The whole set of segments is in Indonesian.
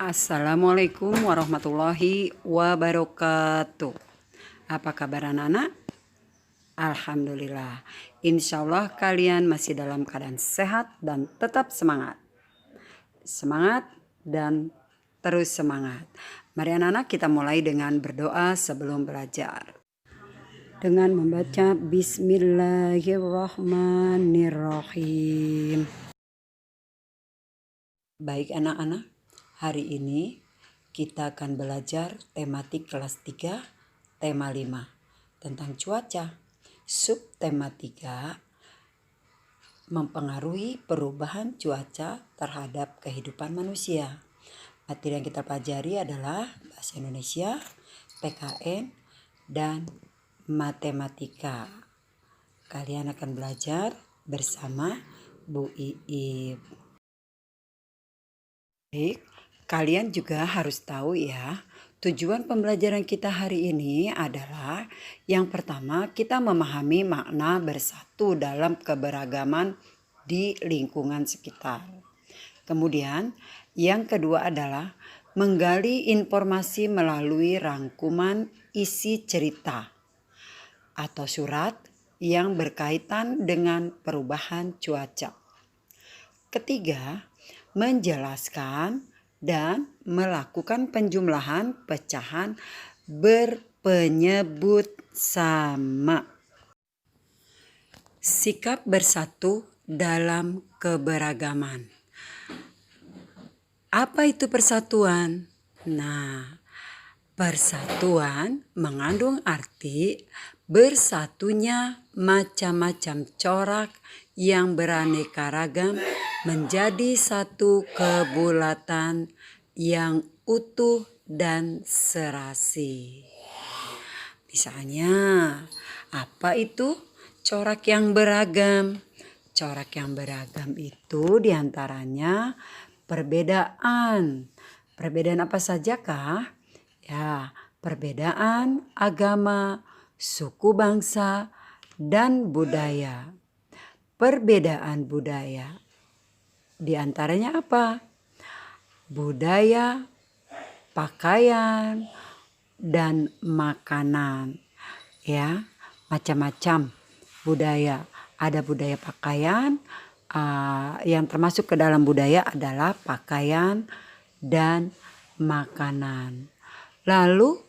Assalamualaikum warahmatullahi wabarakatuh. Apa kabar anak-anak? Alhamdulillah. Insya Allah kalian masih dalam keadaan sehat dan tetap semangat. Semangat dan terus semangat. Mari anak-anak kita mulai dengan berdoa sebelum belajar. Dengan membaca Bismillahirrahmanirrahim. Baik anak-anak, hari ini kita akan belajar tematik kelas 3, tema 5 tentang cuaca. Subtema 3 mempengaruhi perubahan cuaca terhadap kehidupan manusia. Materi yang kita pelajari adalah bahasa Indonesia, PKN, dan matematika. Kalian akan belajar bersama Bu Iip. Baik, kalian juga harus tahu ya, tujuan pembelajaran kita hari ini adalah yang pertama kita memahami makna bersatu dalam keberagaman di lingkungan sekitar. Kemudian yang kedua adalah menggali informasi melalui rangkuman isi cerita atau surat yang berkaitan dengan perubahan cuaca. Ketiga, menjelaskan dan melakukan penjumlahan pecahan berpenyebut sama. Sikap bersatu dalam keberagaman. Apa itu persatuan? Nah, persatuan mengandung arti bersatunya macam-macam corak yang beraneka ragam menjadi satu kebulatan yang utuh dan serasi. Misalnya, apa itu corak yang beragam? Corak yang beragam itu diantaranya perbedaan. Perbedaan apa saja kah? Ya, perbedaan agama, suku bangsa, dan budaya. Perbedaan budaya. Di antaranya apa? Budaya, pakaian, dan makanan. Ya, macam-macam budaya. Ada budaya pakaian, yang termasuk ke dalam budaya adalah pakaian dan makanan. Lalu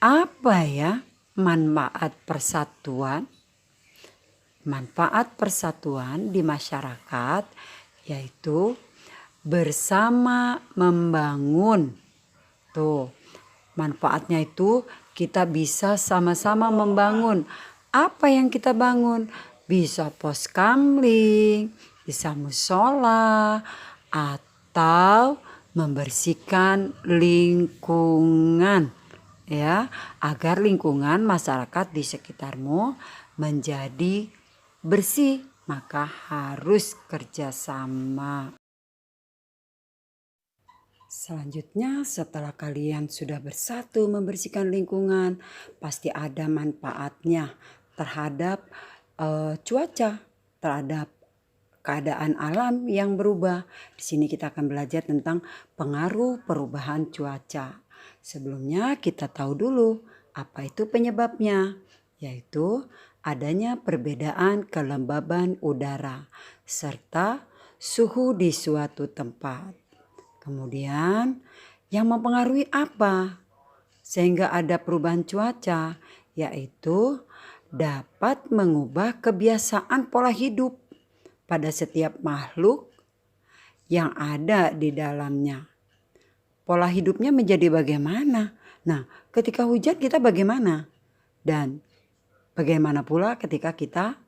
apa ya manfaat persatuan? Manfaat persatuan di masyarakat yaitu bersama membangun. Tuh, manfaatnya itu kita bisa sama-sama membangun. Apa yang kita bangun? Bisa pos kamling, bisa musola, atau membersihkan lingkungan. Ya, agar lingkungan masyarakat di sekitarmu menjadi bersih, maka harus kerjasama. Selanjutnya, setelah kalian sudah bersatu membersihkan lingkungan, pasti ada manfaatnya terhadap cuaca, terhadap keadaan alam yang berubah. Di sini kita akan belajar tentang pengaruh perubahan cuaca. Sebelumnya kita tahu dulu apa itu penyebabnya, yaitu adanya perbedaan kelembaban udara serta suhu di suatu tempat. Kemudian yang mempengaruhi apa sehingga ada perubahan cuaca, yaitu dapat mengubah kebiasaan pola hidup pada setiap makhluk yang ada di dalamnya. Pola hidupnya menjadi bagaimana? Nah, ketika hujan kita bagaimana? Dan bagaimana pula ketika kita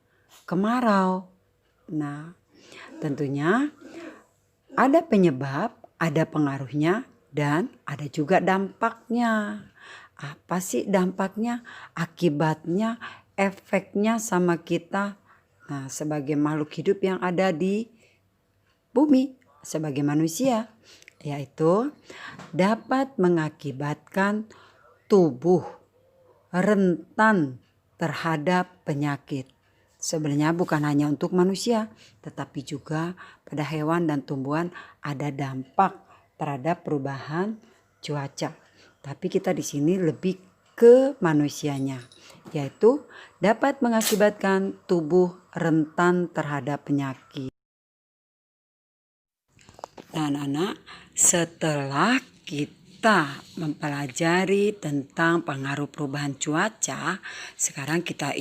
kemarau? Nah, tentunya ada penyebab, ada pengaruhnya, dan ada juga dampaknya. Apa sih dampaknya? Akibatnya, efeknya sama kita. Nah, sebagai makhluk hidup yang ada di bumi, sebagai manusia, yaitu dapat mengakibatkan tubuh rentan terhadap penyakit. Sebenarnya bukan hanya untuk manusia, tetapi juga pada hewan dan tumbuhan ada dampak terhadap perubahan cuaca. Tapi kita di sini lebih ke manusianya, yaitu dapat mengakibatkan tubuh rentan terhadap penyakit. Nah, anak-anak, setelah kita mempelajari tentang pengaruh perubahan cuaca, sekarang kita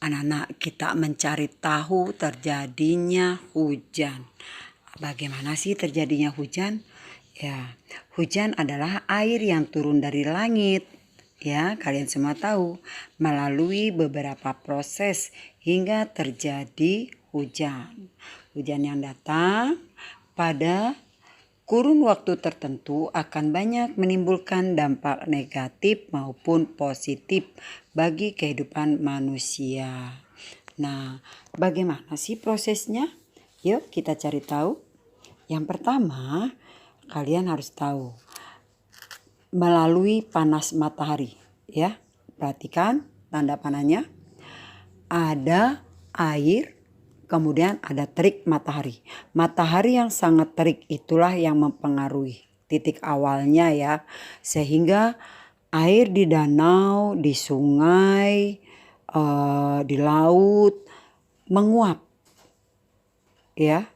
anak-anak kita mencari tahu terjadinya hujan. Bagaimana sih terjadinya hujan? Ya, hujan adalah air yang turun dari langit. Ya, kalian semua tahu, melalui beberapa proses hingga terjadi hujan. Hujan yang datang pada kurun waktu tertentu akan banyak menimbulkan dampak negatif maupun positif bagi kehidupan manusia. Nah, bagaimana sih prosesnya? Yuk kita cari tahu. Yang pertama, kalian harus tahu melalui panas matahari, ya. Perhatikan tanda panahnya. Ada air, kemudian ada terik matahari. Matahari yang sangat terik itulah yang mempengaruhi titik awalnya ya. Sehingga air di danau, di sungai, di laut menguap. Ya,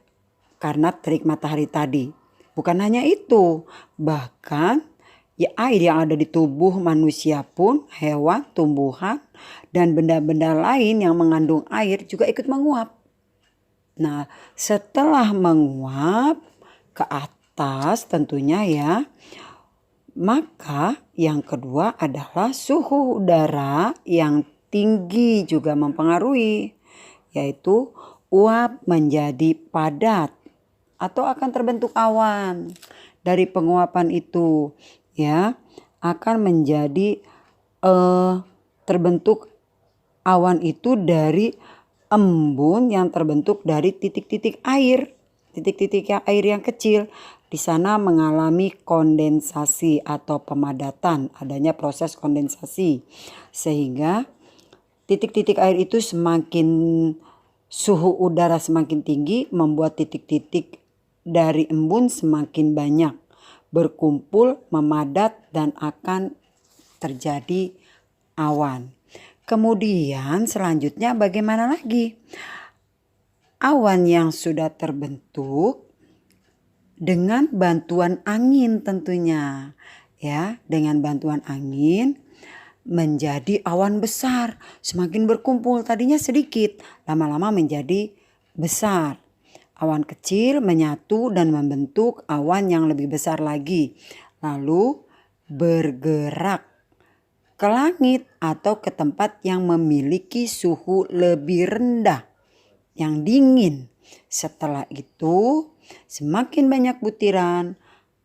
karena terik matahari tadi. Bukan hanya itu, bahkan ya air yang ada di tubuh manusia pun, hewan, tumbuhan, dan benda-benda lain yang mengandung air juga ikut menguap. Nah, setelah menguap ke atas tentunya ya, maka yang kedua adalah suhu udara yang tinggi juga mempengaruhi, yaitu uap menjadi padat atau akan terbentuk awan. Dari penguapan itu ya akan menjadi terbentuk awan itu dari embun yang terbentuk dari titik-titik air yang kecil. Di sana mengalami kondensasi atau pemadatan, adanya proses kondensasi, sehingga titik-titik air itu semakin suhu udara semakin tinggi membuat titik-titik dari embun semakin banyak berkumpul, memadat, dan akan terjadi awan. Kemudian selanjutnya bagaimana lagi? Awan yang sudah terbentuk dengan bantuan angin tentunya. Ya, dengan bantuan angin menjadi awan besar. Semakin berkumpul, tadinya sedikit, lama-lama menjadi besar. Awan kecil menyatu dan membentuk awan yang lebih besar lagi. Lalu bergerak ke langit atau ke tempat yang memiliki suhu lebih rendah, yang dingin. Setelah itu semakin banyak butiran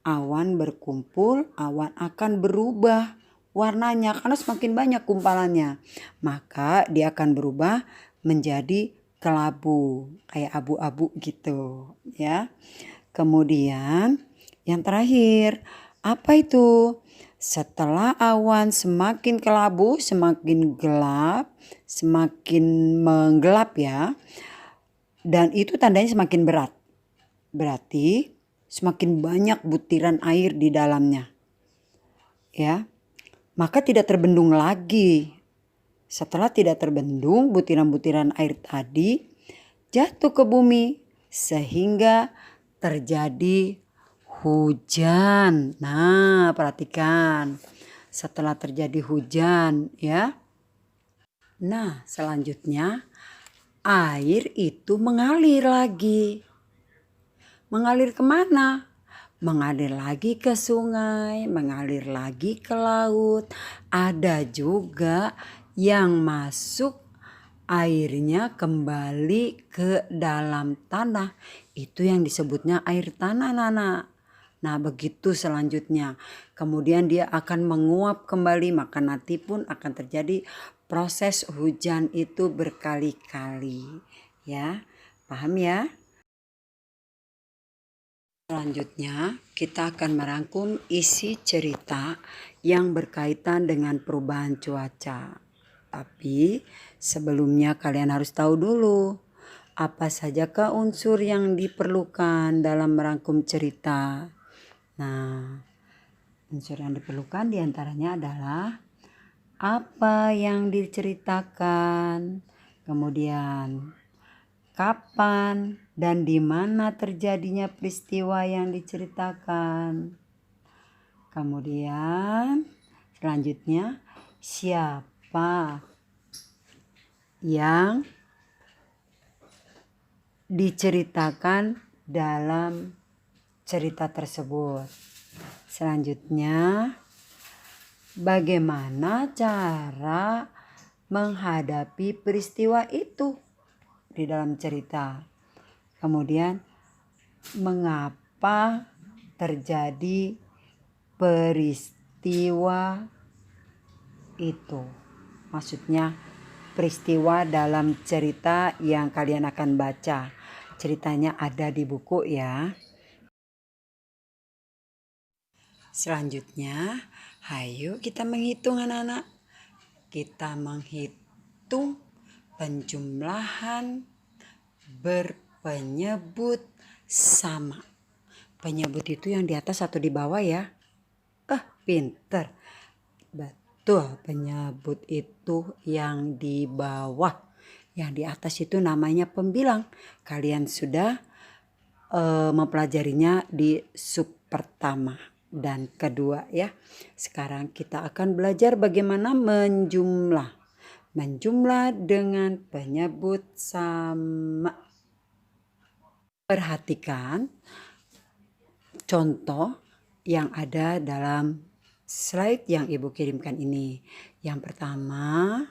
awan berkumpul, awan akan berubah warnanya karena semakin banyak kumpalannya. Maka dia akan berubah menjadi kelabu, kayak abu-abu gitu ya. Kemudian yang terakhir, apa itu? Setelah awan semakin kelabu, semakin gelap, semakin menggelap ya. Dan itu tandanya semakin berat. Berarti semakin banyak butiran air di dalamnya. Ya. Maka tidak terbendung lagi. Setelah tidak terbendung, butiran-butiran air tadi jatuh ke bumi sehingga terjadi hujan. Nah, perhatikan. Setelah terjadi hujan ya. Nah, selanjutnya air itu mengalir lagi. Mengalir kemana? Mengalir lagi ke sungai, mengalir lagi ke laut. Ada juga yang masuk airnya kembali ke dalam tanah. Itu yang disebutnya air tanah, Nana. Nah, begitu selanjutnya. Kemudian dia akan menguap kembali, maka nanti pun akan terjadi proses hujan itu berkali-kali. Ya, paham ya? Selanjutnya, kita akan merangkum isi cerita yang berkaitan dengan perubahan cuaca. Tapi sebelumnya kalian harus tahu dulu apa sajakah unsur yang diperlukan dalam merangkum cerita. Nah, unsur yang diperlukan diantaranya adalah apa yang diceritakan, kemudian kapan dan di mana terjadinya peristiwa yang diceritakan. Kemudian selanjutnya siapa yang diceritakan dalam cerita tersebut. Selanjutnya, bagaimana cara menghadapi peristiwa itu di dalam cerita. Kemudian, mengapa terjadi peristiwa itu. Maksudnya peristiwa dalam cerita yang kalian akan baca. Ceritanya ada di buku ya. Selanjutnya, ayo kita menghitung anak-anak. Kita menghitung penjumlahan berpenyebut sama. Penyebut itu yang di atas atau di bawah ya? Pinter. Betul, penyebut itu yang di bawah. Yang di atas itu namanya pembilang. Kalian sudah mempelajarinya di sub pertama dan kedua ya. Sekarang kita akan belajar bagaimana menjumlah. Menjumlah dengan penyebut sama. Perhatikan contoh yang ada dalam slide yang Ibu kirimkan ini. Yang pertama,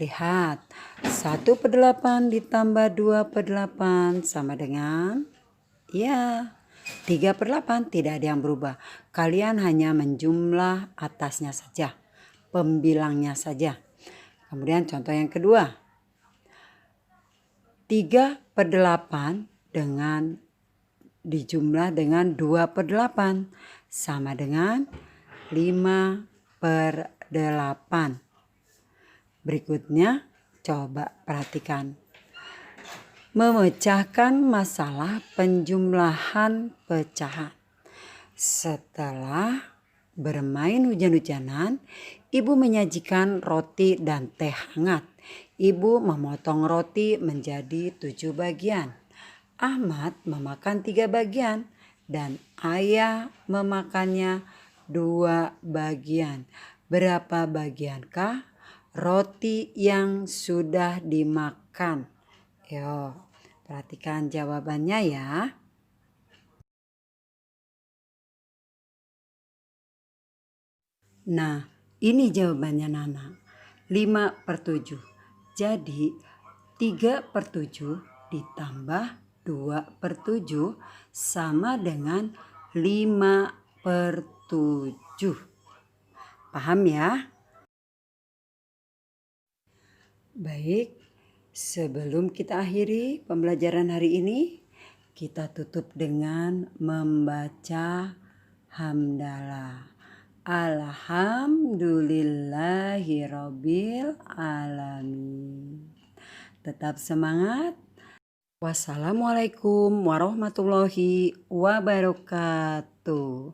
lihat 1/8 ditambah 2/8 sama dengan 3/8, tidak ada yang berubah. Kalian hanya menjumlah atasnya saja, pembilangnya saja. Kemudian contoh yang kedua, 3/8 dengan dijumlah dengan 2/8 sama dengan 5/8. Berikutnya coba perhatikan. Memecahkan masalah penjumlahan pecahan. Setelah bermain hujan-hujanan, Ibu menyajikan roti dan teh hangat. Ibu memotong roti menjadi 7 bagian. Ahmad memakan 3 bagian dan Ayah memakannya 2 bagian. Berapa bagiankah roti yang sudah dimakan? Yo, perhatikan jawabannya ya. Nah, ini jawabannya Nana. 5/7. Jadi 3/7 ditambah 2/7 sama dengan 5/7. Paham ya? Baik, sebelum kita akhiri pembelajaran hari ini, kita tutup dengan membaca hamdalah. Alhamdulillahirabbil alamin. Tetap semangat. Wassalamualaikum warahmatullahi wabarakatuh.